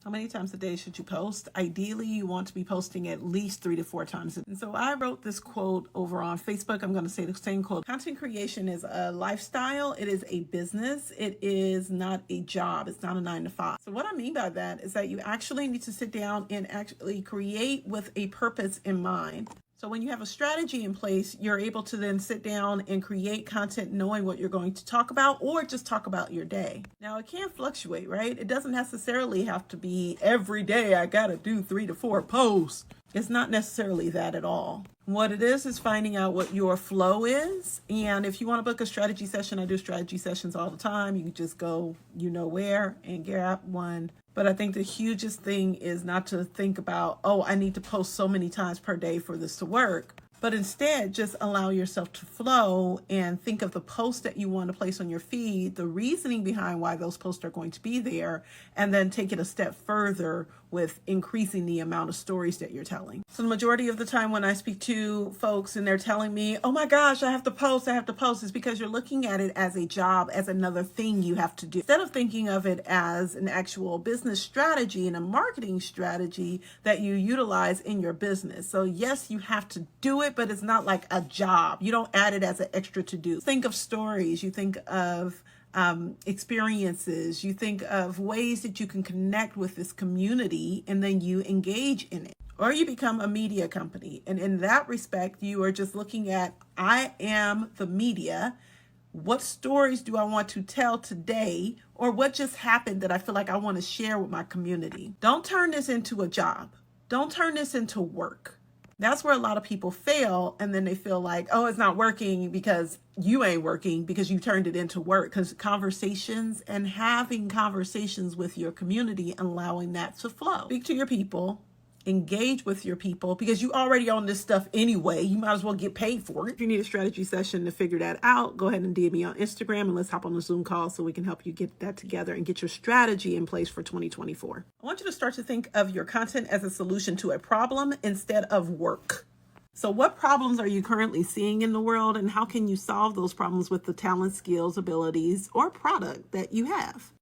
How many times a day should you post? Ideally, you want to be posting at least 3 to 4 times. And so I wrote this quote over on Facebook. I'm going to say the same quote. Content creation is a lifestyle. It is a business. It is not a job. It's not a 9 to 5. So what I mean by that is that you actually need to sit down and actually create with a purpose in mind. So when you have a strategy in place, you're able to then sit down and create content knowing what you're going to talk about, or just talk about your day. Now, it can fluctuate, right? It doesn't necessarily have to be every day I got to do 3 to 4 posts. It's not necessarily that at all. What it is finding out what your flow is. And if you want to book a strategy session, I do strategy sessions all the time. You can just go, you know where, and grab one. But I think the hugest thing is not to think about, oh, I need to post so many times per day for this to work. But instead, just allow yourself to flow and think of the posts that you want to place on your feed, the reasoning behind why those posts are going to be there, and then take it a step further with increasing the amount of stories that you're telling. So the majority of the time when I speak to folks and they're telling me, oh my gosh, I have to post, it's because you're looking at it as a job, as another thing you have to do. Instead of thinking of it as an actual business strategy and a marketing strategy that you utilize in your business. So yes, you have to do it, but it's not like a job. You don't add it as an extra to do. Think of stories, you think of experiences, you think of ways that you can connect with this community, and then you engage in it. Or you become a media company. And in that respect, you are just looking at, I am the media. What stories do I want to tell today? Or what just happened that I feel like I want to share with my community? Don't turn this into a job. Don't turn this into work. That's where a lot of people fail, and then they feel like, oh, it's not working because you ain't working because you turned it into work. Because conversations and having conversations with your community, allowing that to flow. Speak to your people, engage with your people, because you already own this stuff anyway. You might as well get paid for it. If you need a strategy session to figure that out, go ahead and DM me on Instagram and let's hop on a Zoom call so we can help you get that together and get your strategy in place for 2024. I want you to start to think of your content as a solution to a problem instead of work. So what problems are you currently seeing in the world, and how can you solve those problems with the talent, skills, abilities, or product that you have?